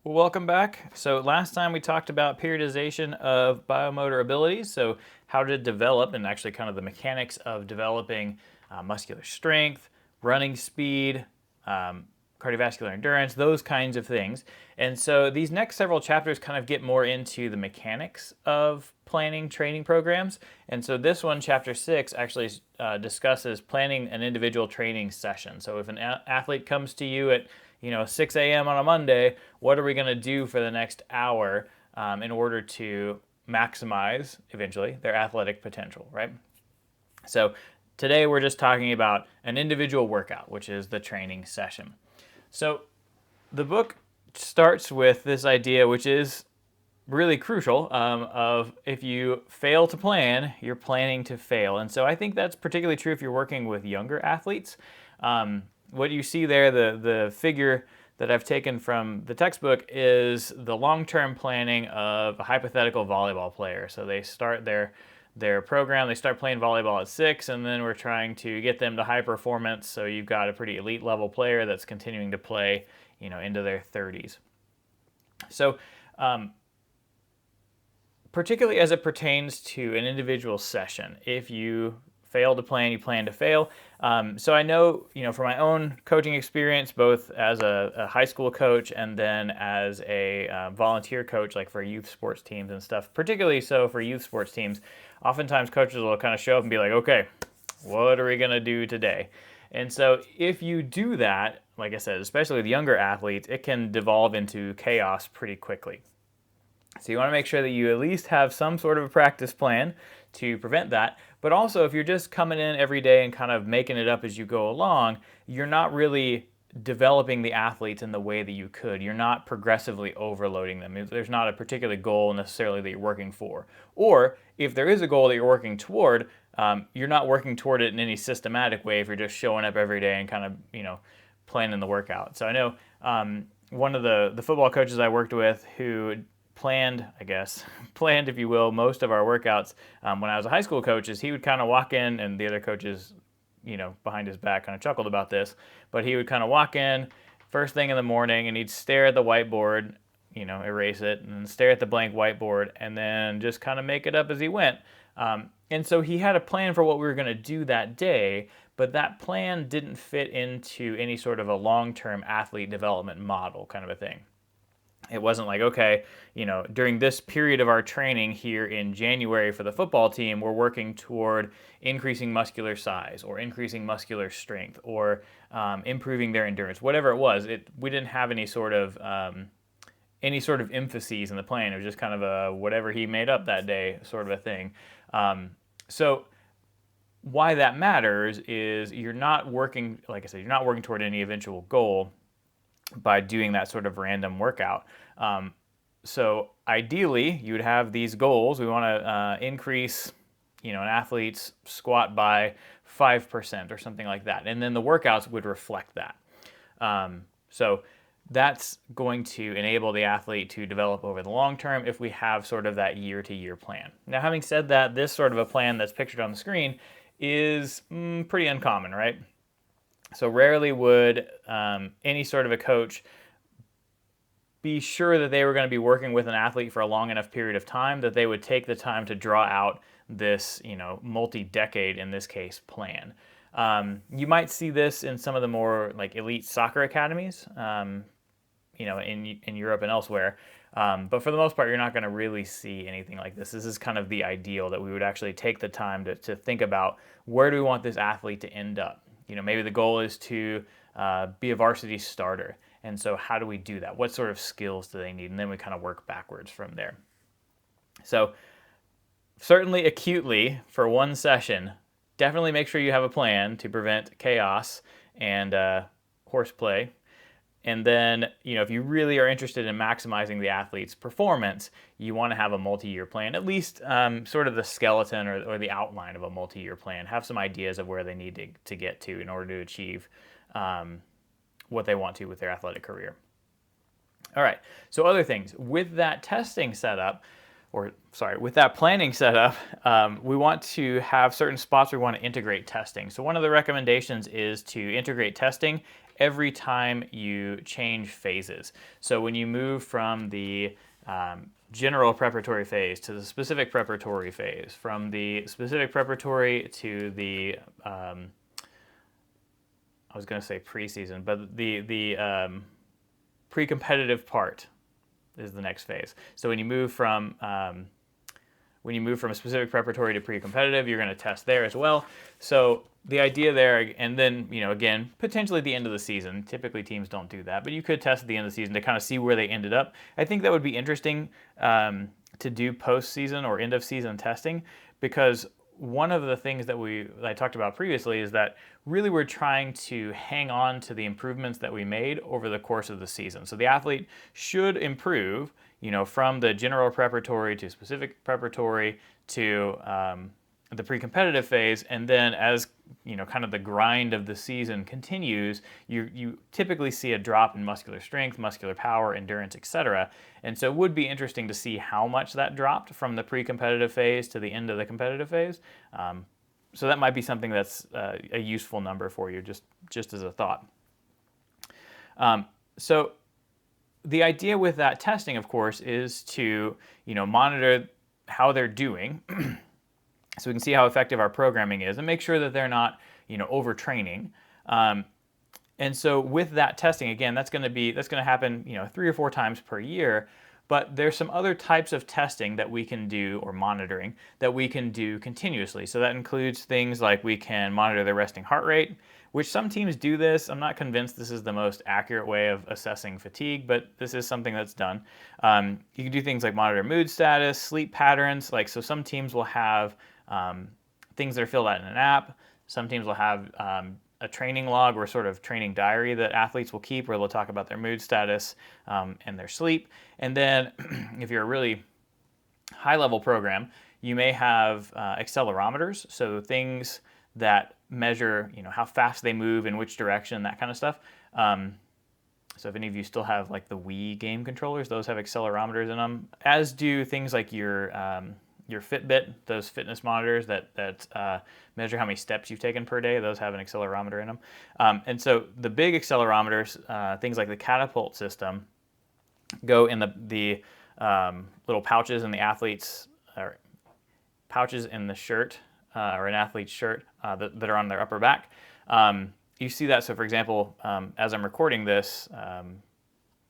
Well, welcome back. So last time we talked about periodization of biomotor abilities, so how to develop and actually kind of the mechanics of developing muscular strength, running speed, um, cardiovascular endurance, those kinds of things. And so these next several chapters kind of get more into the mechanics of planning training programs. And so this one, chapter 6, actually discusses planning an individual training session. So if an athlete comes to you at 6 a.m. on a Monday, what are we going to do for the next hour in order to maximize eventually their athletic potential, right? So today we're just talking about an individual workout, which is the training session. So the book starts with this idea, which is really crucial, of if you fail to plan, you're planning to fail. And so I think that's particularly true if you're working with younger athletes. What you see there, the figure that I've taken from the textbook, is the long-term planning of a hypothetical volleyball player. So they start their program, they start playing volleyball at 6, and then we're trying to get them to high performance. So you've got a pretty elite level player that's continuing to play, into their 30s. So particularly as it pertains to an individual session, if you fail to plan, you plan to fail. So I know, from my own coaching experience, both as a high school coach and then as a volunteer coach, like for youth sports teams and stuff, particularly so for youth sports teams, oftentimes coaches will kind of show up and be like, okay, what are we going to do today? And so if you do that, like I said, especially with younger athletes, it can devolve into chaos pretty quickly. So you want to make sure that you at least have some sort of a practice plan to prevent that. But also, if you're just coming in every day and kind of making it up as you go along, you're not really developing the athletes in the way that you could. You're not progressively overloading them. There's not a particular goal necessarily that you're working for. Or if there is a goal that you're working toward, you're not working toward it in any systematic way if you're just showing up every day and kind of, planning the workout. So I know one of the football coaches I worked with who planned, if you will, most of our workouts when I was a high school coach, is he would kind of walk in, and the other coaches, behind his back kind of chuckled about this, but he would kind of walk in first thing in the morning and he'd stare at the whiteboard, erase it, and then stare at the blank whiteboard, and then just kind of make it up as he went. And so he had a plan for what we were going to do that day, but that plan didn't fit into any sort of a long-term athlete development model kind of a thing. It wasn't like, okay, during this period of our training here in January for the football team, we're working toward increasing muscular size or increasing muscular strength or improving their endurance, whatever it was. We didn't have any sort of emphases in the plan. It was just kind of a whatever he made up that day sort of a thing. So why that matters is you're not working, like I said, you're not working toward any eventual goal by doing that sort of random workout. So ideally, you would have these goals. We want to increase, an athlete's squat by 5% or something like that, and then the workouts would reflect that. So that's going to enable the athlete to develop over the long term if we have sort of that year-to-year plan. Now, having said that, this sort of a plan that's pictured on the screen is pretty uncommon, right? So rarely would any sort of a coach be sure that they were going to be working with an athlete for a long enough period of time that they would take the time to draw out this, multi-decade, in this case, plan. You might see this in some of the more like elite soccer academies, in Europe and elsewhere. But for the most part, you're not going to really see anything like this. This is kind of the ideal, that we would actually take the time to think about, where do we want this athlete to end up? Maybe the goal is to be a varsity starter. And so how do we do that? What sort of skills do they need? And then we kind of work backwards from there. So certainly acutely for one session, definitely make sure you have a plan to prevent chaos and horseplay. And then, if you really are interested in maximizing the athlete's performance, you want to have a multi-year plan, at least sort of the skeleton or the outline of a multi-year plan. Have some ideas of where they need to get to in order to achieve what they want to with their athletic career. All right, so other things. With that testing setup, with that planning setup, we want to have certain spots where we want to integrate testing. So one of the recommendations is to integrate testing every time you change phases. So when you move from the general preparatory phase to the specific preparatory phase, from the specific preparatory to the I was going to say preseason, but the pre-competitive part is the next phase. So when you move from a specific preparatory to pre-competitive, you're going to test there as well. So the idea there, and then, again, potentially the end of the season. Typically teams don't do that, but you could test at the end of the season to kind of see where they ended up. I think that would be interesting to do postseason or end of season testing, because one of the things that I talked about previously is that really we're trying to hang on to the improvements that we made over the course of the season. So the athlete should improve, from the general preparatory to specific preparatory to the pre-competitive phase, and then as kind of the grind of the season continues, you typically see a drop in muscular strength, muscular power, endurance, etc. And so it would be interesting to see how much that dropped from the pre-competitive phase to the end of the competitive phase. So that might be something that's a useful number for you, just as a thought. So the idea with that testing, of course, is to monitor how they're doing. So we can see how effective our programming is and make sure that they're not, overtraining. And so with that testing, again, that's going to happen, 3 or 4 times per year. But there's some other types of testing that we can do, or monitoring, that we can do continuously. So that includes things like we can monitor their resting heart rate, which some teams do this. I'm not convinced this is the most accurate way of assessing fatigue, but this is something that's done. You can do things like monitor mood status, sleep patterns. So some teams will have things that are filled out in an app. Some teams will have a training log or sort of training diary that athletes will keep, where they'll talk about their mood status and their sleep. And then if you're a really high-level program, you may have accelerometers, so things that measure how fast they move, in which direction, that kind of stuff. So if any of you still have the Wii game controllers, those have accelerometers in them, as do things like your Fitbit, those fitness monitors that measure how many steps you've taken per day. Those have an accelerometer in them. And so the big accelerometers, things like the Catapult system, go in the little pouches in the athlete's, or pouches in the shirt, or an athlete's shirt that are on their upper back. You see that. So for example, as I'm recording this,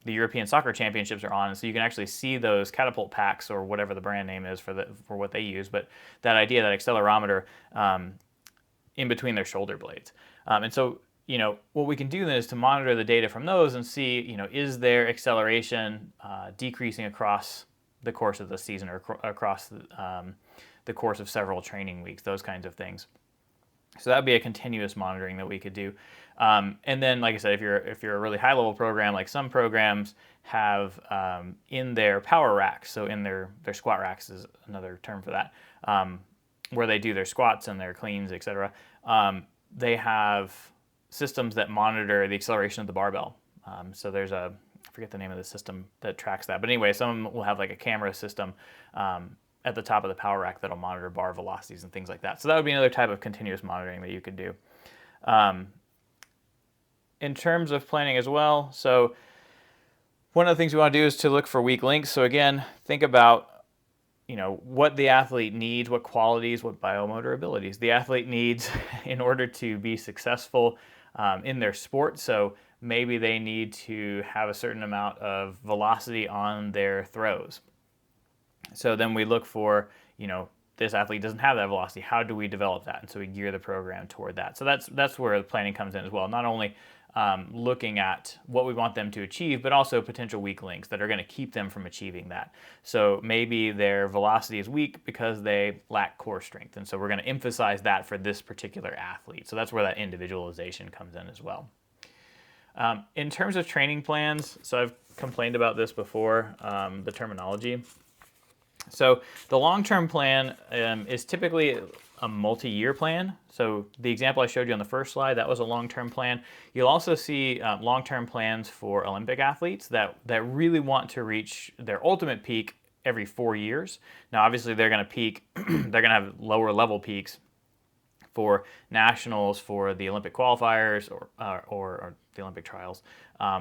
the European Soccer Championships are on, and so you can actually see those Catapult packs, or whatever the brand name is for what they use. But that idea, that accelerometer in between their shoulder blades. And so, what we can do then is to monitor the data from those and see, is their acceleration decreasing across the course of the season, or across the course of several training weeks, those kinds of things. So that would be a continuous monitoring that we could do. And then, like I said, if you're a really high level program, like some programs have in their power racks, so in their squat racks is another term for that, where they do their squats and their cleans, etc. They have systems that monitor the acceleration of the barbell. So there's I forget the name of the system that tracks that, but anyway, some will have a camera system at the top of the power rack that'll monitor bar velocities and things like that. So that would be another type of continuous monitoring that you could do. In terms of planning as well, so one of the things we want to do is to look for weak links. So again, think about what the athlete needs, what qualities, what biomotor abilities the athlete needs in order to be successful in their sport. So maybe they need to have a certain amount of velocity on their throws. So then we look for, this athlete doesn't have that velocity. How do we develop that? And so we gear the program toward that. So that's where the planning comes in as well. Not only looking at what we want them to achieve, but also potential weak links that are going to keep them from achieving that. So maybe their velocity is weak because they lack core strength. And so we're going to emphasize that for this particular athlete. So that's where that individualization comes in as well. In terms of training plans, so I've complained about this before, the terminology. So the long-term plan is typically a multi-year plan. So the example I showed you on the first slide, that was a long-term plan. You'll also see long-term plans for Olympic athletes that really want to reach their ultimate peak every 4 years. Now, obviously, they're going to peak, they're going to have lower level peaks for nationals, for the Olympic qualifiers, or the Olympic trials,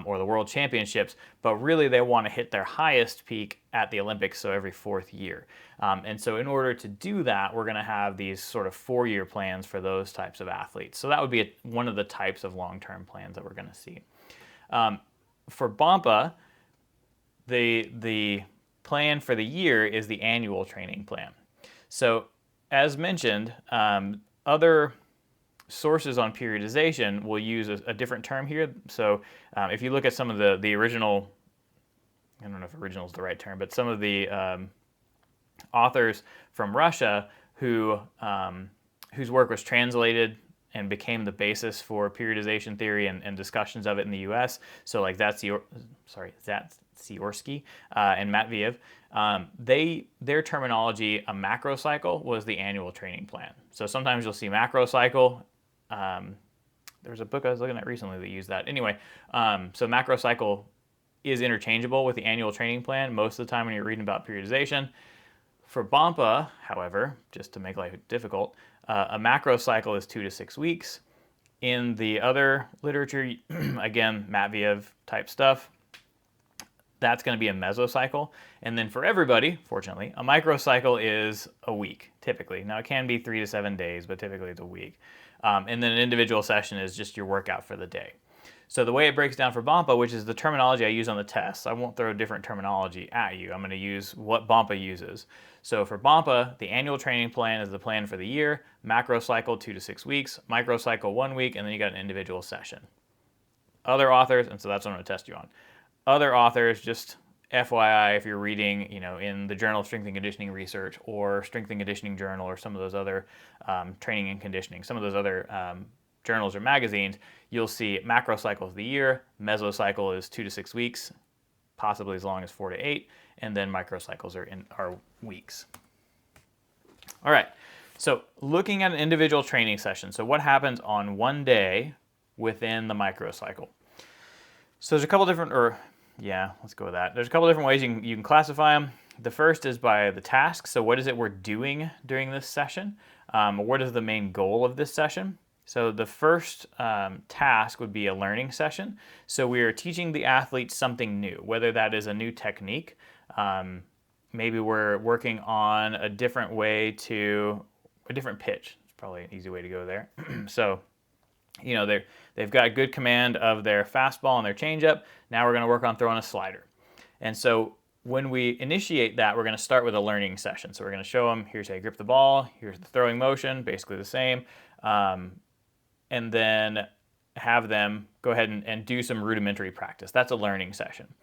or the World Championships. But really, they want to hit their highest peak at the Olympics, so every 4th year. And so in order to do that, we're going to have these sort of 4-year plans for those types of athletes. So that would be one of the types of long-term plans that we're going to see. For BOMPA, the plan for the year is the annual training plan. So as mentioned, other sources on periodization will use a different term here. So if you look at some of the original, I don't know if original is the right term, but some of the authors from Russia whose work was translated and became the basis for periodization theory and discussions of it in the U.S. So like Zatsiorsky and Matveyev, their terminology, a macrocycle, was the annual training plan. So sometimes you'll see macrocycle. There's a book I was looking at recently that used that. Anyway, so macrocycle is interchangeable with the annual training plan most of the time when you're reading about periodization. For BOMPA, however, just to make life difficult, a macrocycle is 2 to 6 weeks. In the other literature, again, Matveyev type stuff, that's going to be a mesocycle. And then for everybody, fortunately, a microcycle is a week, typically. Now, it can be 3 to 7 days, but typically it's a week. And then an individual session is just your workout for the day. So the way it breaks down for BOMPA, which is the terminology I use on the test, I won't throw different terminology at you. I'm going to use what BOMPA uses. So for BOMPA, the annual training plan is the plan for the year, macrocycle 2 to 6 weeks, microcycle 1 week, and then you got an individual session. Other authors, and so that's what I'm going to test you on. Other authors, just FYI, if you're reading, in the Journal of Strength and Conditioning Research or Strength and Conditioning Journal or some of those other training and conditioning, some of those other journals or magazines, you'll see macrocycle is the year, mesocycle is 2 to 6 weeks, possibly as long as 4 to 8, and then microcycles are weeks. All right, so looking at an individual training session, so what happens on one day within the microcycle? So there's a couple different, let's go with that. There's a couple different ways you can classify them. The first is by the task. So what is it we're doing during this session? What is the main goal of this session? So the first task would be a learning session. So we are teaching the athletes something new, whether that is a new technique. Maybe we're working on a different pitch. It's probably an easy way to go there. So, they've got good command of their fastball and their changeup. Now we're going to work on throwing a slider. And so when we initiate that, we're going to start with a learning session. So we're going to show them, here's how you grip the ball, here's the throwing motion, basically the same. And then have them go ahead and do some rudimentary practice. That's a learning session.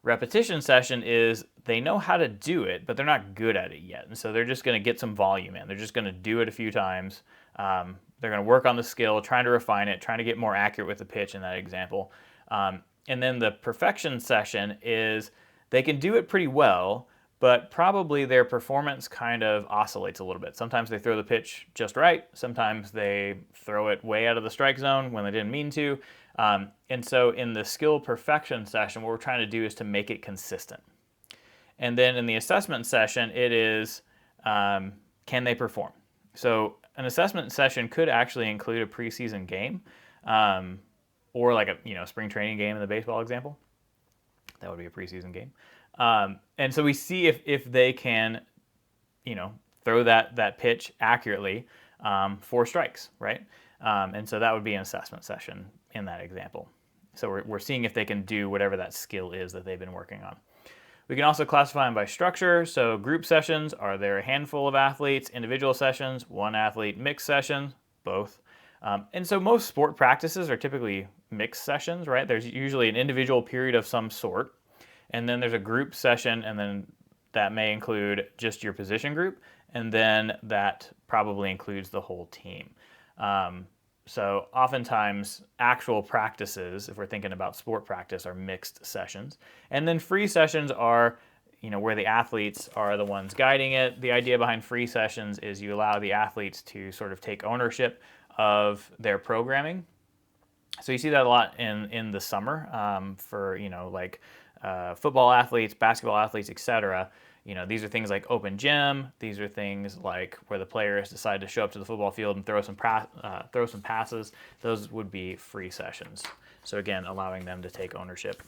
Repetition session is they know how to do it, but they're not good at it yet. And so they're just going to get some volume in. They're just going to do it a few times. They're going to work on the skill, trying to refine it, trying to get more accurate with the pitch in that example. And then the perfection session is they can do it pretty well, but probably their performance kind of oscillates a little bit. Sometimes they throw the pitch just right. Sometimes they throw it way out of the strike zone when they didn't mean to. And so in the skill perfection session, what we're trying to do is to make it consistent. And then in the assessment session, it is, can they perform? So an assessment session could actually include a preseason game, or like a spring training game in the baseball example. That would be a preseason game. And so we see if they can, throw that pitch accurately 4 strikes, right? And so that would be an assessment session in that example. So we're seeing if they can do whatever that skill is that they've been working on. We can also classify them by structure. So group sessions, are there a handful of athletes? Individual sessions, 1 athlete. Mixed sessions, both. And so most sport practices are typically mixed sessions, right? There's usually an individual period of some sort. And then there's a group session, and then that may include just your position group, and then that probably includes the whole team. So oftentimes actual practices, if we're thinking about sport practice, are mixed sessions. And then free sessions are, where the athletes are the ones guiding it. The idea behind free sessions is you allow the athletes to sort of take ownership of their programming. So you see that a lot in the summer for, football athletes, basketball athletes, etc. These are things like open gym. These are things like where the players decide to show up to the football field and throw some passes. Those would be free sessions. So again, allowing them to take ownership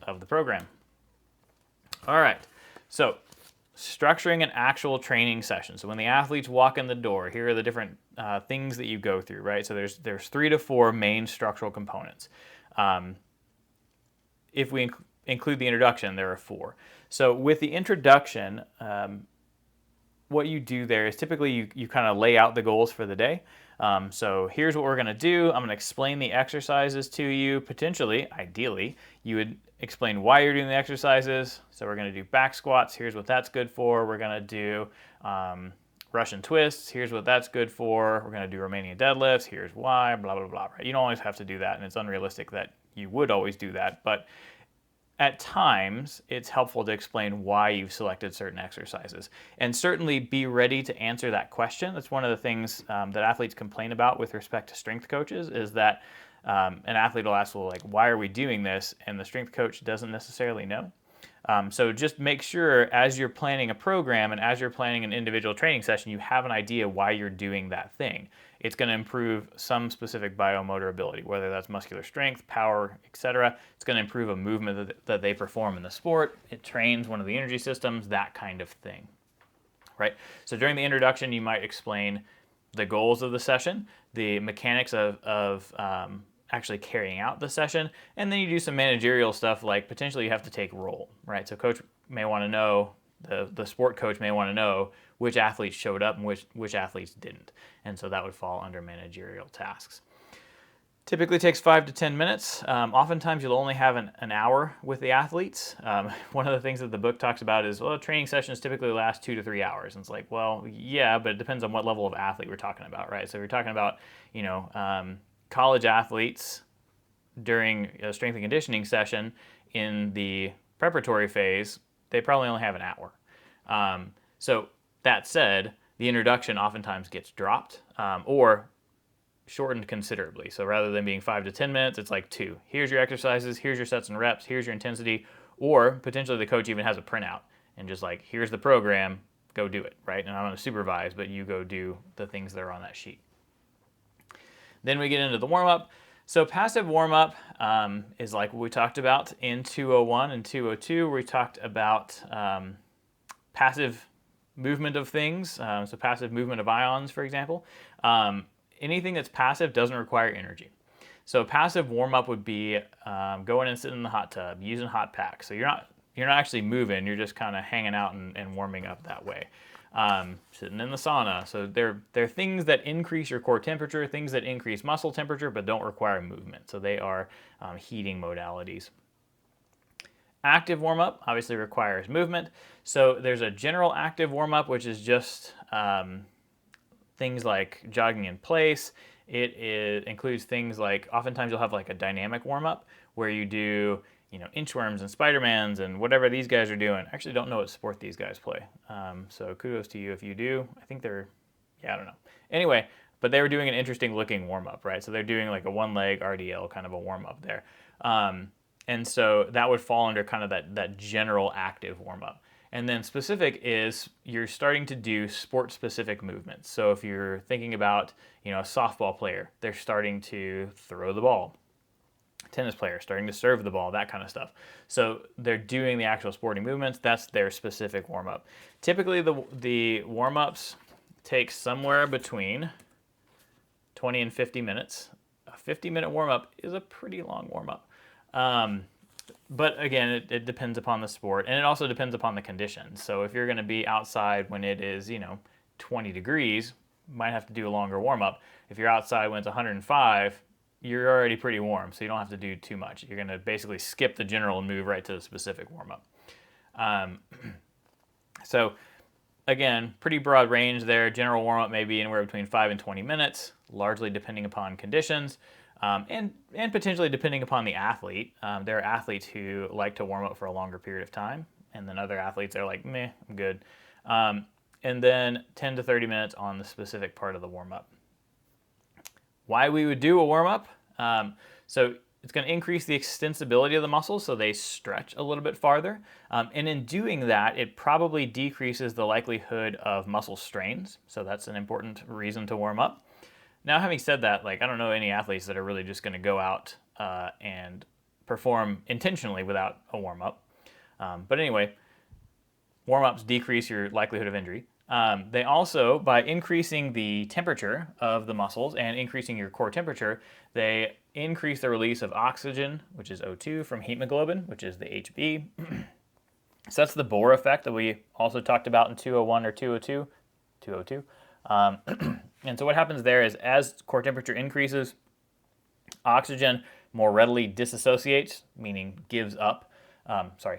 of the program. All right, so structuring an actual training session. So when the athletes walk in the door, here are the different things that you go through, right? So there's 3 to 4 main structural components. If we include the introduction, there are 4. So with the introduction, what you do there is typically you kind of lay out the goals for the day. So here's what we're going to do. I'm going to explain the exercises to you. Potentially, ideally, you would explain why you're doing the exercises. So we're going to do back squats. Here's what that's good for. We're going to do Russian twists. Here's what that's good for. We're going to do Romanian deadlifts. Here's why, blah, blah, blah. Right? You don't always have to do that, and it's unrealistic that you would always do that. But at times, it's helpful to explain why you've selected certain exercises. And certainly be ready to answer that question. That's one of the things that athletes complain about with respect to strength coaches, is that an athlete will ask, well, like, why are we doing this? And the strength coach doesn't necessarily know. So just make sure as you're planning a program and as you're planning an individual training session, you have an idea why you're doing that thing. It's going to improve some specific biomotor ability, whether that's muscular strength, power, etc. It's going to improve a movement that they perform in the sport. It trains one of the energy systems, that kind of thing, right? So during the introduction, you might explain the goals of the session, the mechanics of actually carrying out the session, and then you do some managerial stuff, like potentially you have to take role, right? So coach may want to know, the sport coach may want to know which athletes showed up and which athletes didn't. And so that would fall under managerial tasks. Typically takes 5 to 10 minutes. Oftentimes you'll only have an hour with the athletes. One of the things that the book talks about is, well, training sessions typically last 2 to 3 hours. And it's like, well, yeah, but it depends on what level of athlete we're talking about, right? So if you're talking about, college athletes during a strength and conditioning session in the preparatory phase, they probably only have an hour. So that said, the introduction oftentimes gets dropped or shortened considerably. So rather than being 5 to 10 minutes, it's like 2. Here's your exercises, here's your sets and reps, here's your intensity, or potentially the coach even has a printout and just like, here's the program, go do it, right? And I'm going to supervise, but you go do the things that are on that sheet. Then we get into the warm-up. So passive warm-up is like what we talked about in 201 and 202, where we talked about passive movement of things, so passive movement of ions, for example. Anything that's passive doesn't require energy. So passive warm-up would be going and sitting in the hot tub, using hot packs. So you're not actually moving, you're just kind of hanging out and warming up that way. Sitting in the sauna. So they're things that increase your core temperature, things that increase muscle temperature, but don't require movement. So they are heating modalities. Active warm-up obviously requires movement. So there's a general active warm-up, which is just things like jogging in place. It includes things like, oftentimes you'll have like a dynamic warm-up where you do inchworms and Spider-Mans and whatever these guys are doing. I actually don't know what sport these guys play. So kudos to you if you do. I think I don't know. Anyway, but they were doing an interesting looking warm-up, right? So they're doing like a one-leg RDL kind of a warm-up there. And so that would fall under kind of that general active warm-up. And then specific is you're starting to do sport-specific movements. So if you're thinking about, a softball player, they're starting to throw the ball. Tennis player starting to serve the ball, that kind of stuff. So they're doing the actual sporting movements. That's their specific warm-up. Typically the warm-ups take somewhere between 20 and 50 minutes. A 50-minute warm-up is a pretty long warm-up. But again, it depends upon the sport, and it also depends upon the conditions. So if you're going to be outside when it is 20 degrees, you might have to do a longer warm-up. If you're outside when it's 105, you're already pretty warm, so you don't have to do too much. You're going to basically skip the general and move right to the specific warm-up. So again, pretty broad range there. General warm-up may be anywhere between 5 and 20 minutes, largely depending upon conditions, and potentially depending upon the athlete. There are athletes who like to warm up for a longer period of time, and then other athletes are like, meh, I'm good. And then 10 to 30 minutes on the specific part of the warm-up. Why we would do a warm-up? So it's going to increase the extensibility of the muscles so they stretch a little bit farther. And in doing that, it probably decreases the likelihood of muscle strains. So that's an important reason to warm up. Now, having said that, like I don't know any athletes that are really just going to go out and perform intentionally without a warm up. But anyway, warm ups decrease your likelihood of injury. They also, by increasing the temperature of the muscles and increasing your core temperature, they increase the release of oxygen, which is O2, from hemoglobin, which is the HB. So that's the Bohr effect that we also talked about in 201 or 202. 202. And so what happens there is as core temperature increases, oxygen more readily disassociates, meaning gives up,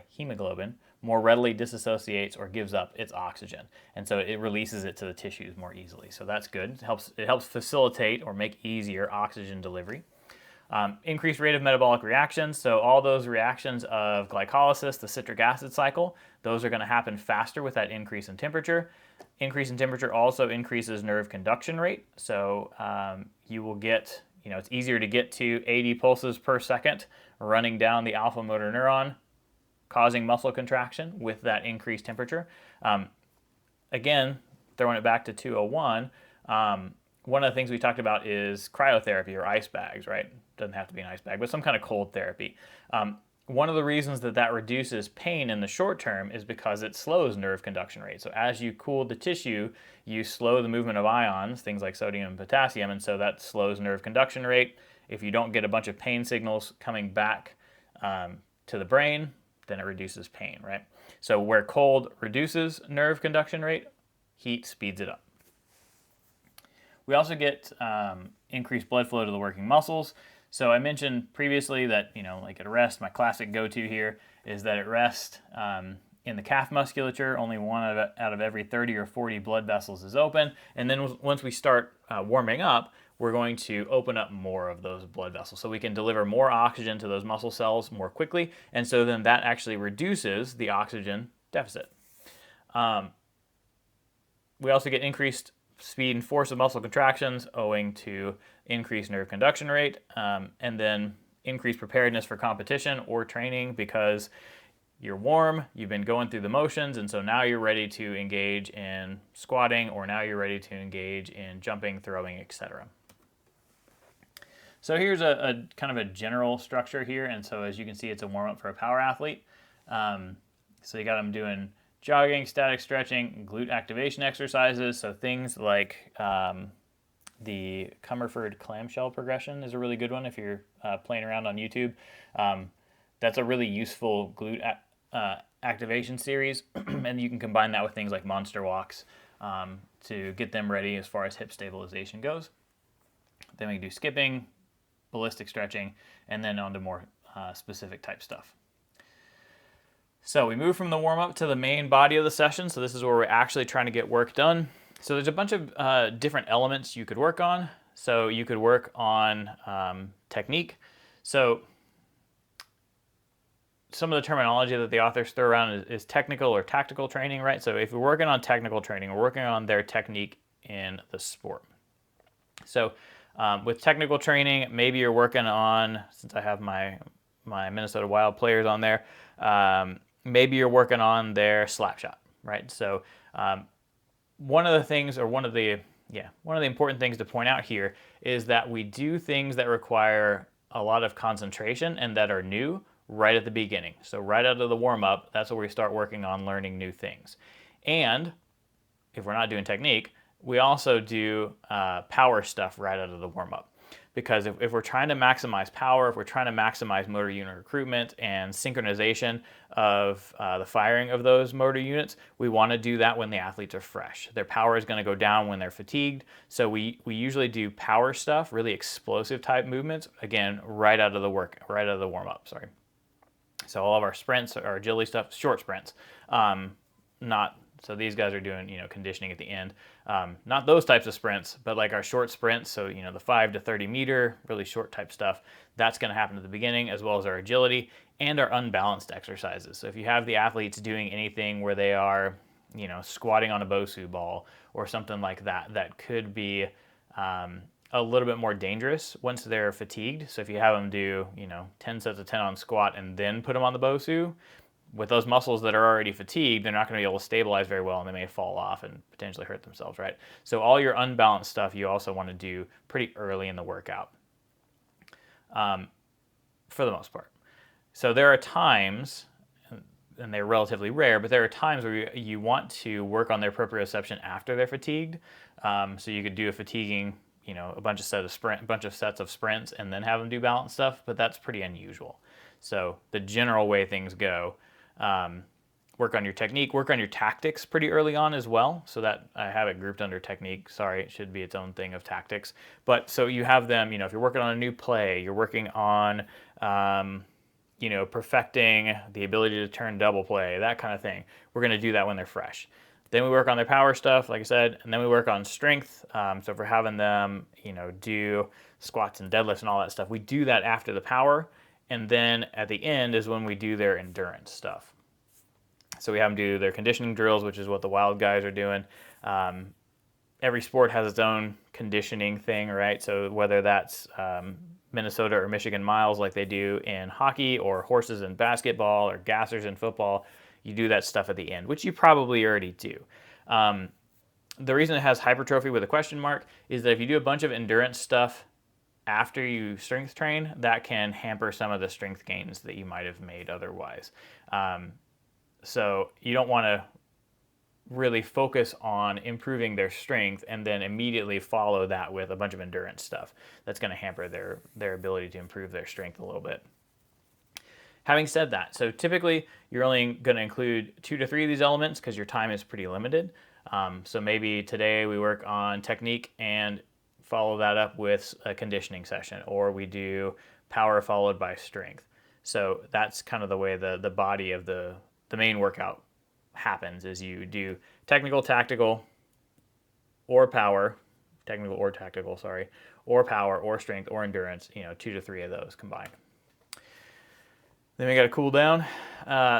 hemoglobin more readily disassociates or gives up its oxygen. And so it releases it to the tissues more easily. So that's good. It helps facilitate or make easier oxygen delivery. Increased rate of metabolic reactions. So all those reactions of glycolysis, the citric acid cycle, those are going to happen faster with that increase in temperature. Increase in temperature also increases nerve conduction rate. So you will get, it's easier to get to 80 pulses per second running down the alpha motor neuron, causing muscle contraction with that increased temperature. Again, throwing it back to 201, one of the things we talked about is cryotherapy or ice bags, right? Doesn't have to be an ice bag, but some kind of cold therapy. One of the reasons that reduces pain in the short term is because it slows nerve conduction rate. So as you cool the tissue, you slow the movement of ions, things like sodium and potassium, and so that slows nerve conduction rate. If you don't get a bunch of pain signals coming back to the brain, then it reduces pain, right? So where cold reduces nerve conduction rate, heat speeds it up. We also get increased blood flow to the working muscles. So I mentioned previously that, like at rest, my classic go-to here is that at rest in the calf musculature, only one out of every 30 or 40 blood vessels is open. And then once we start warming up, we're going to open up more of those blood vessels so we can deliver more oxygen to those muscle cells more quickly. And so then that actually reduces the oxygen deficit. We also get increased speed and force of muscle contractions owing to increased nerve conduction rate, and then increased preparedness for competition or training because you're warm, you've been going through the motions, and so now you're ready to engage in squatting, or now you're ready to engage in jumping, throwing, etc. So here's a kind of a general structure here, and so as you can see, it's a warm-up for a power athlete. So you got them doing jogging, static stretching, glute activation exercises, so things like the Comerford clamshell progression is a really good one if you're playing around on YouTube. That's a really useful glute activation series, and you can combine that with things like monster walks to get them ready as far as hip stabilization goes. Then we can do skipping, ballistic stretching, and then on to more specific type stuff. So we move from the warm-up to the main body of the session. So this is where we're actually trying to get work done. So there's a bunch of different elements you could work on. So you could work on technique. So some of the terminology that the authors throw around is technical or tactical training, right? So if we're working on technical training, we're working on their technique in the sport. So with technical training, maybe you're working on, since I have my Minnesota Wild players on there, maybe you're working on their slap shot, right? So one of the important things to point out here is that we do things that require a lot of concentration and that are new right at the beginning. So right out of the warm-up, that's where we start working on learning new things. And if we're not doing technique, we also do power stuff right out of the warm-up. Because if we're trying to maximize power, if we're trying to maximize motor unit recruitment and synchronization of the firing of those motor units, we want to do that when the athletes are fresh. Their power is going to go down when they're fatigued. So we usually do power stuff, really explosive type movements, again, right out of the warm-up, sorry. So all of our sprints, our agility stuff, short sprints, so these guys are doing, conditioning at the end. Not those types of sprints, but like our short sprints. So, the 5 to 30 meter, really short type stuff. That's going to happen at the beginning, as well as our agility and our unbalanced exercises. So if you have the athletes doing anything where they are, squatting on a BOSU ball or something like that, that could be a little bit more dangerous once they're fatigued. So if you have them do, 10 sets of 10 on squat and then put them on the BOSU, with those muscles that are already fatigued, they're not going to be able to stabilize very well, and they may fall off and potentially hurt themselves, right? So all your unbalanced stuff you also want to do pretty early in the workout, for the most part. So there are times, and they're relatively rare, but there are times where you want to work on their proprioception after they're fatigued. So you could do a fatiguing, a bunch of sets of sprints, and then have them do balance stuff, but that's pretty unusual. So the general way things go, work on your technique, work on your tactics pretty early on as well. So that I have it grouped under technique. Sorry, it should be its own thing of tactics. But so you have them, if you're working on a new play, you're working on, perfecting the ability to turn double play, that kind of thing. We're going to do that when they're fresh. Then we work on their power stuff, like I said, and then we work on strength. So if we're having them, do squats and deadlifts and all that stuff, we do that after the power. And then at the end is when we do their endurance stuff. So we have them do their conditioning drills, which is what the wild guys are doing. Every sport has its own conditioning thing, right? So whether that's Minnesota or Michigan miles like they do in hockey, or horses in basketball, or gassers in football, you do that stuff at the end, which you probably already do. The reason it has hypertrophy with a question mark is that if you do a bunch of endurance stuff after you strength train, that can hamper some of the strength gains that you might have made otherwise. So you don't want to really focus on improving their strength and then immediately follow that with a bunch of endurance stuff. That's going to hamper their ability to improve their strength a little bit. Having said that, so typically you're only going to include 2 to 3 of these elements because your time is pretty limited. So maybe today we work on technique and follow that up with a conditioning session, or we do power followed by strength. So that's kind of the way the body of the main workout happens, is you do technical, tactical, or power, technical or tactical, sorry, or power, or strength, or endurance, 2 to 3 of those combined. Then we got a cool down.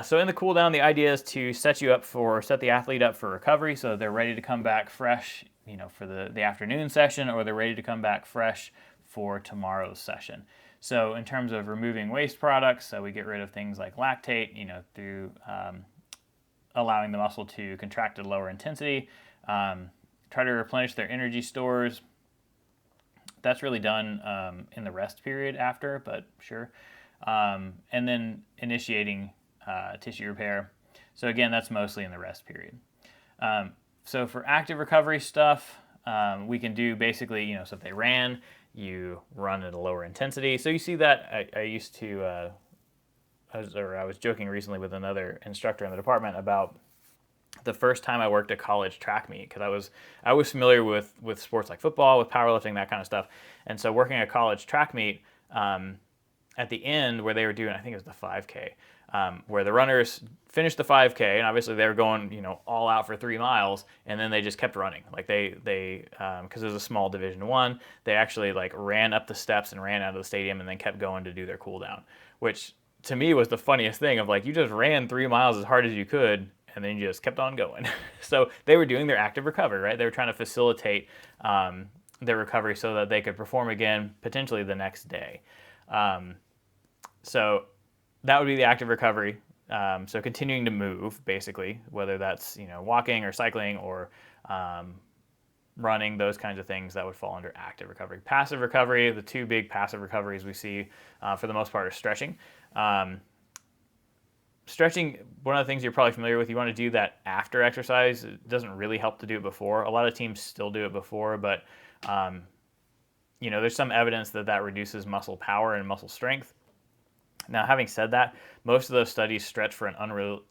So in the cool down, the idea is to set the athlete up for recovery, so they're ready to come back fresh, for the afternoon session, or they're ready to come back fresh for tomorrow's session. So in terms of removing waste products, so we get rid of things like lactate, through allowing the muscle to contract at a lower intensity. Try to replenish their energy stores. That's really done in the rest period after, but sure. And then initiating tissue repair. So again, that's mostly in the rest period. So for active recovery stuff, we can do basically, so if they ran, you run at a lower intensity. So you see that I used to, I was joking recently with another instructor in the department about the first time I worked a college track meet, because I was familiar with sports like football, with powerlifting, that kind of stuff. And so working a college track meet, at the end where they were doing, I think it was the 5K, where the runners finished the 5K, and obviously they were going, all out for 3 miles, and then they just kept running. Like they because it was a small Division I, they actually like ran up the steps and ran out of the stadium and then kept going to do their cool down, which to me was the funniest thing of like, you just ran 3 miles as hard as you could, and then you just kept on going. So they were doing their active recovery, right? They were trying to facilitate their recovery so that they could perform again potentially the next day. So that would be the active recovery. So continuing to move, basically, whether that's walking or cycling or running, those kinds of things, that would fall under active recovery. Passive recovery, the 2 big passive recoveries we see for the most part are stretching. Stretching, one of the things you're probably familiar with, you want to do that after exercise. It doesn't really help to do it before. A lot of teams still do it before, but there's some evidence that reduces muscle power and muscle strength. Now, having said that, most of those studies stretch for an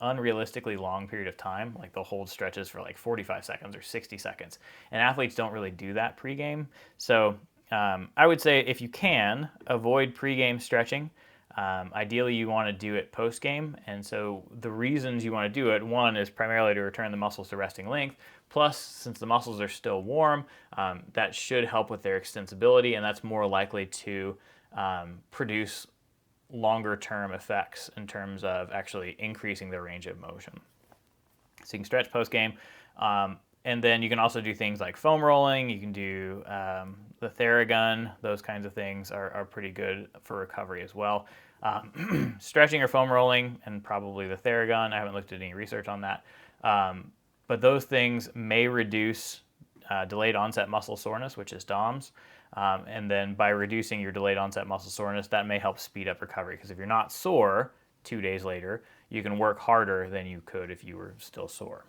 unrealistically long period of time. Like they'll hold stretches for like 45 seconds or 60 seconds. And athletes don't really do that pregame. So I would say if you can, avoid pregame stretching. Ideally, you want to do it postgame. And so the reasons you want to do it, one is primarily to return the muscles to resting length. Plus, since the muscles are still warm, that should help with their extensibility, and that's more likely to produce longer term effects in terms of actually increasing their range of motion. So you can stretch post game. And then you can also do things like foam rolling. You can do the Theragun. Those kinds of things are pretty good for recovery as well. Stretching or foam rolling, and probably the Theragun. I haven't looked at any research on that. But those things may reduce delayed onset muscle soreness, which is DOMS. And then by reducing your delayed onset muscle soreness, that may help speed up recovery. Because if you're not sore 2 days later, you can work harder than you could if you were still sore.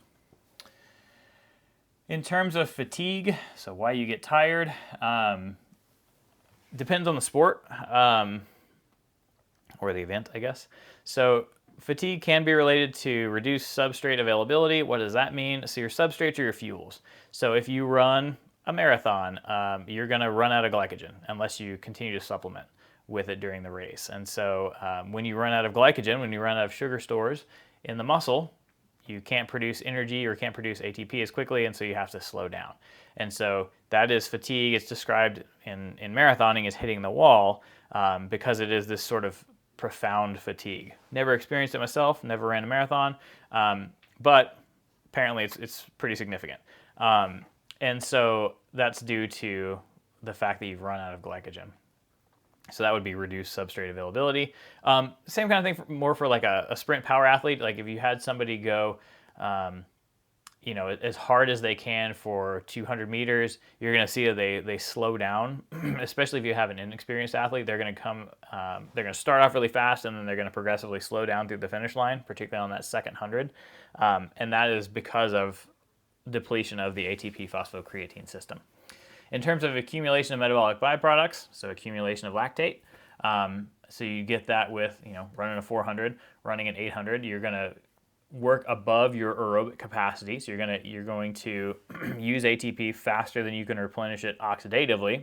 In terms of fatigue, so why you get tired, depends on the sport or the event, I guess. So fatigue can be related to reduced substrate availability. What does that mean? So your substrates are your fuels. So if you run a marathon, you're going to run out of glycogen unless you continue to supplement with it during the race. And so when you run out of glycogen, when you run out of sugar stores in the muscle, you can't produce energy or can't produce ATP as quickly, and so you have to slow down. And so that is fatigue. It's described in marathoning as hitting the wall because it is this sort of profound fatigue. Never experienced it myself, never ran a marathon, but apparently it's pretty significant. And so that's due to the fact that you've run out of glycogen. So that would be reduced substrate availability. Same kind of thing more for like a sprint power athlete. Like if you had somebody go, as hard as they can for 200 meters, you're going to see that they slow down, especially if you have an inexperienced athlete. They're going to start off really fast, and then they're going to progressively slow down through the finish line, particularly on that second 100. And that is because of depletion of the ATP phosphocreatine system. In terms of accumulation of metabolic byproducts, so accumulation of lactate, so you get that with running a 400, running an 800. You're going to work above your aerobic capacity, so you're going to use ATP faster than you can replenish it oxidatively.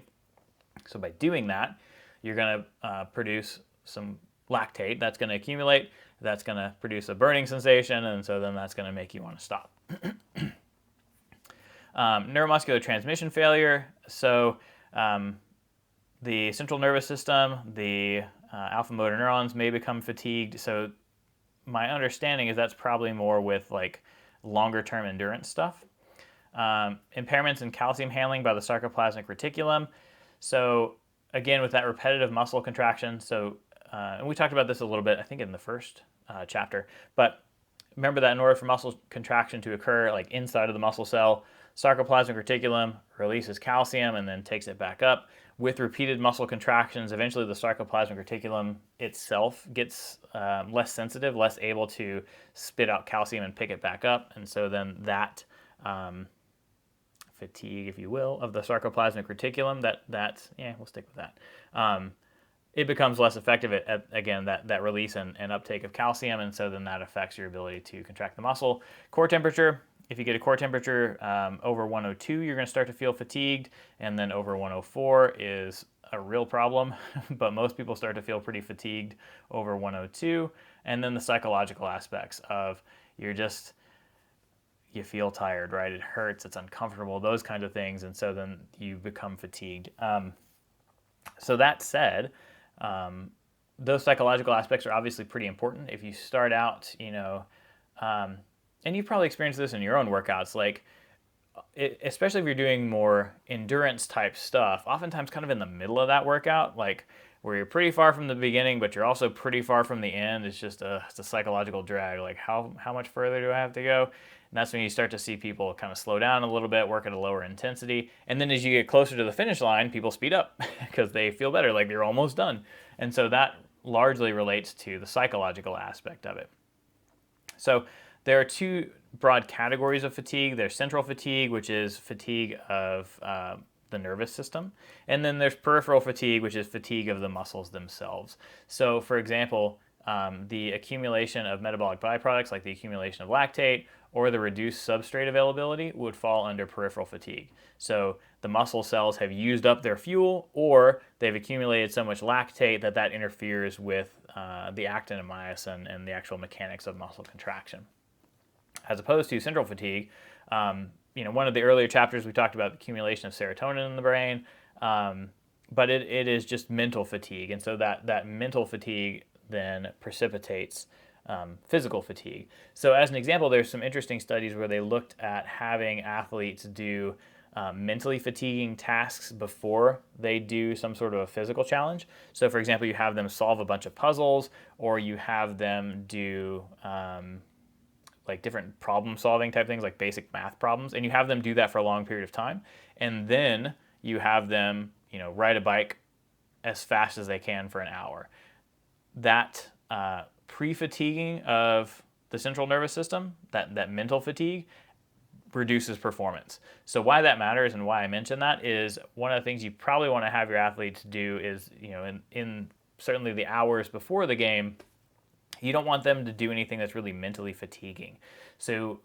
So by doing that, you're going to produce some lactate. That's going to accumulate. That's going to produce a burning sensation, and so then that's going to make you want to stop. Neuromuscular transmission failure. So the central nervous system, the alpha motor neurons may become fatigued. So my understanding is that's probably more with like longer term endurance stuff. Impairments in calcium handling by the sarcoplasmic reticulum. So again, with that repetitive muscle contraction. So and we talked about this a little bit, I think in the first chapter, but remember that in order for muscle contraction to occur, like inside of the muscle cell, sarcoplasmic reticulum releases calcium and then takes it back up. With repeated muscle contractions, eventually the sarcoplasmic reticulum itself gets less sensitive, less able to spit out calcium and pick it back up. And so then that fatigue, if you will, of the sarcoplasmic reticulum, we'll stick with that. It becomes less effective at again, that release and uptake of calcium, and so then that affects your ability to contract the muscle. Core temperature. If you get a core temperature over 102, you're going to start to feel fatigued, and then over 104 is a real problem, but most people start to feel pretty fatigued over 102. And then the psychological aspects of you feel tired, right? It hurts, it's uncomfortable, those kinds of things, and so then you become fatigued. So that said, those psychological aspects are obviously pretty important. If you start out, and you've probably experienced this in your own workouts, like especially if you're doing more endurance type stuff, oftentimes kind of in the middle of that workout, like where you're pretty far from the beginning, but you're also pretty far from the end. It's just it's a psychological drag. Like how much further do I have to go? And that's when you start to see people kind of slow down a little bit, work at a lower intensity. And then as you get closer to the finish line, people speed up because they feel better, like they're almost done. And so that largely relates to the psychological aspect of it. So there are two broad categories of fatigue. There's central fatigue, which is fatigue of the nervous system. And then there's peripheral fatigue, which is fatigue of the muscles themselves. So for example, the accumulation of metabolic byproducts like the accumulation of lactate or the reduced substrate availability would fall under peripheral fatigue. So the muscle cells have used up their fuel, or they've accumulated so much lactate that interferes with the actin and myosin and the actual mechanics of muscle contraction. As opposed to central fatigue, one of the earlier chapters we talked about the accumulation of serotonin in the brain, but it is just mental fatigue. And so that mental fatigue then precipitates physical fatigue. So as an example, there's some interesting studies where they looked at having athletes do mentally fatiguing tasks before they do some sort of a physical challenge. So for example, you have them solve a bunch of puzzles, or you have them do like different problem solving type things, like basic math problems, and you have them do that for a long period of time. And then you have them, ride a bike as fast as they can for an hour. That pre-fatiguing of the central nervous system, that mental fatigue, reduces performance. So why that matters and why I mention that is one of the things you probably want to have your athletes do is, in certainly the hours before the game, you don't want them to do anything that's really mentally fatiguing. So,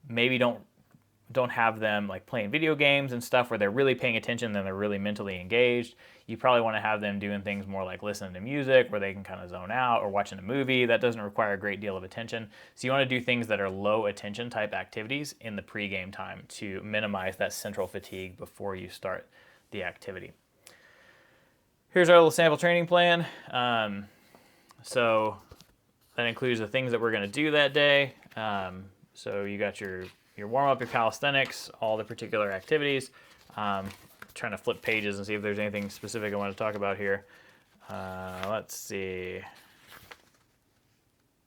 maybe don't have them like playing video games and stuff where they're really paying attention and they're really mentally engaged. You probably want to have them doing things more like listening to music where they can kind of zone out, or watching a movie that doesn't require a great deal of attention. So you want to do things that are low attention type activities in the pregame time to minimize that central fatigue before you start the activity. Here's our little sample training plan. So that includes the things that we're going to do that day. So you got your warm-up, your calisthenics, all the particular activities. Trying to flip pages and see if there's anything specific I want to talk about here. Let's see.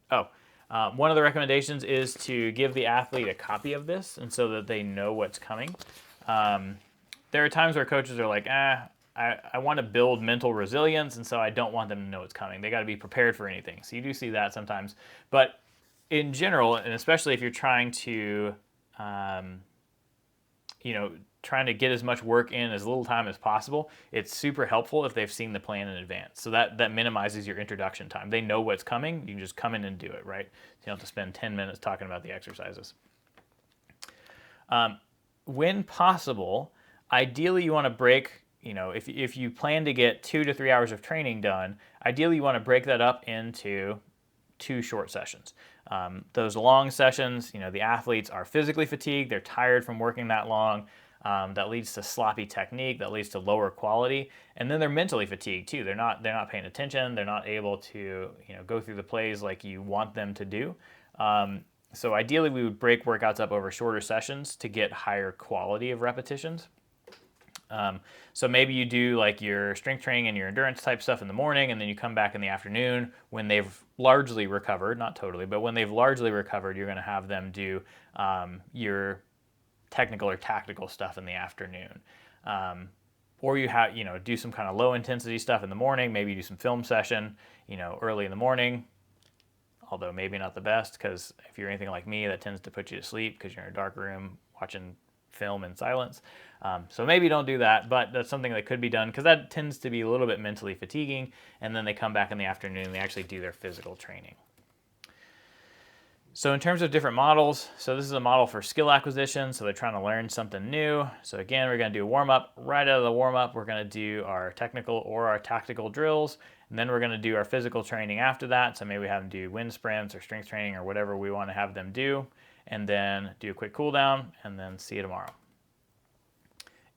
One of the recommendations is to give the athlete a copy of this, and so that they know what's coming. There are times where coaches are like, I want to build mental resilience, and so I don't want them to know what's coming. They got to be prepared for anything. So you do see that sometimes. But in general, and especially if you're trying to trying to get as much work in as little time as possible, it's super helpful if they've seen the plan in advance. So that minimizes your introduction time. They know what's coming. You can just come in and do it, right? So you don't have to spend 10 minutes talking about the exercises. When possible, ideally you want to break, if you plan to get 2 to 3 hours of training done, ideally you want to break that up into 2 short sessions. Those long sessions, the athletes are physically fatigued, they're tired from working that long. That leads to sloppy technique, that leads to lower quality, and then they're mentally fatigued too. They're not paying attention, they're not able to go through the plays like you want them to do. So ideally we would break workouts up over shorter sessions to get higher quality of repetitions. So maybe you do like your strength training and your endurance type stuff in the morning, and then you come back in the afternoon when they've largely recovered, not totally, but when they've largely recovered, you're going to have them do your technical or tactical stuff in the afternoon. Or you have, do some kind of low intensity stuff in the morning, maybe do some film session, early in the morning, although maybe not the best, because if you're anything like me, that tends to put you to sleep because you're in a dark room watching film in silence. So maybe don't do that, but that's something that could be done because that tends to be a little bit mentally fatiguing, and then they come back in the afternoon and they actually do their physical training. So in terms of different models, so this is a model for skill acquisition, so they're trying to learn something new. So again, we're going to do a warm-up. Right out of the warm-up, we're going to do our technical or our tactical drills, and then we're going to do our physical training after that. So maybe we have them do wind sprints or strength training or whatever we want to have them do, and then do a quick cool down, and then see you tomorrow.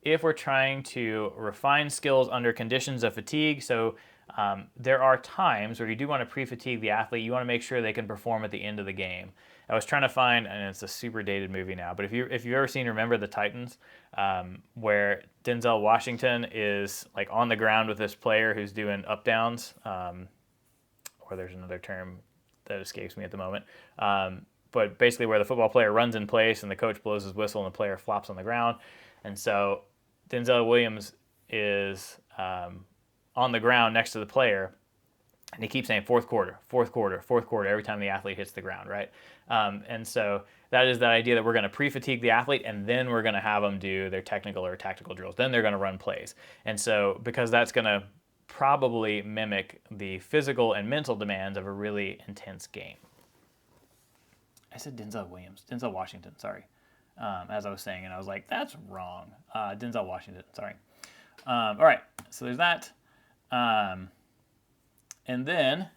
If we're trying to refine skills under conditions of fatigue, so there are times where you do want to pre-fatigue the athlete. You want to make sure they can perform at the end of the game. I was trying to find, and it's a super dated movie now, but if you've ever seen Remember the Titans, where Denzel Washington is like on the ground with this player who's doing up downs, or there's another term that escapes me at the moment, but basically where the football player runs in place and the coach blows his whistle and the player flops on the ground, and so Denzel Williams is on the ground next to the player, and he keeps saying fourth quarter, fourth quarter, fourth quarter every time the athlete hits the ground, right? And so that is that idea that we're going to pre-fatigue the athlete, and then we're going to have them do their technical or tactical drills. Then they're going to run plays. And so because that's going to probably mimic the physical and mental demands of a really intense game. I said Denzel Washington, sorry. As I was saying, and I was like, that's wrong. Denzel Washington, sorry. All right, so there's that. And then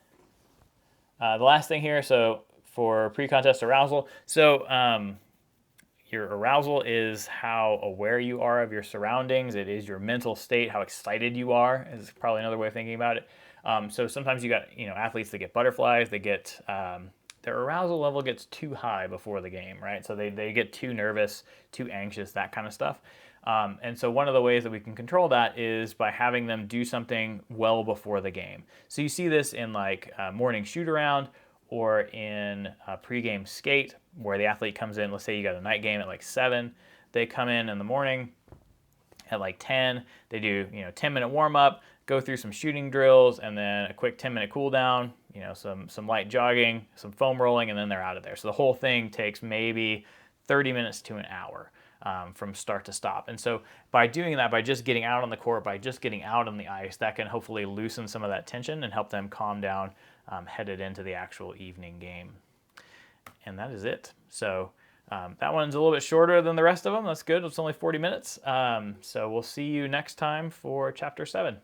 the last thing here, so for pre-contest arousal, so your arousal is how aware you are of your surroundings. It is your mental state, how excited you are, is probably another way of thinking about it. So sometimes you got, athletes that get butterflies, they get, their arousal level gets too high before the game, right? So they get too nervous, too anxious, that kind of stuff. And so one of the ways that we can control that is by having them do something well before the game. So you see this in like morning shoot around or in a pregame skate where the athlete comes in. Let's say you got a night game at like 7. They come in the morning at like 10. They do 10-minute warm up, go through some shooting drills, and then a quick 10-minute cool down. Some light jogging, some foam rolling, and then they're out of there. So the whole thing takes maybe 30 minutes to an hour. From start to stop. And so by doing that, by just getting out on the court, by just getting out on the ice, that can hopefully loosen some of that tension and help them calm down headed into the actual evening game. And that is it. So that one's a little bit shorter than the rest of them. That's good. It's only 40 minutes. So we'll see you next time for Chapter 7.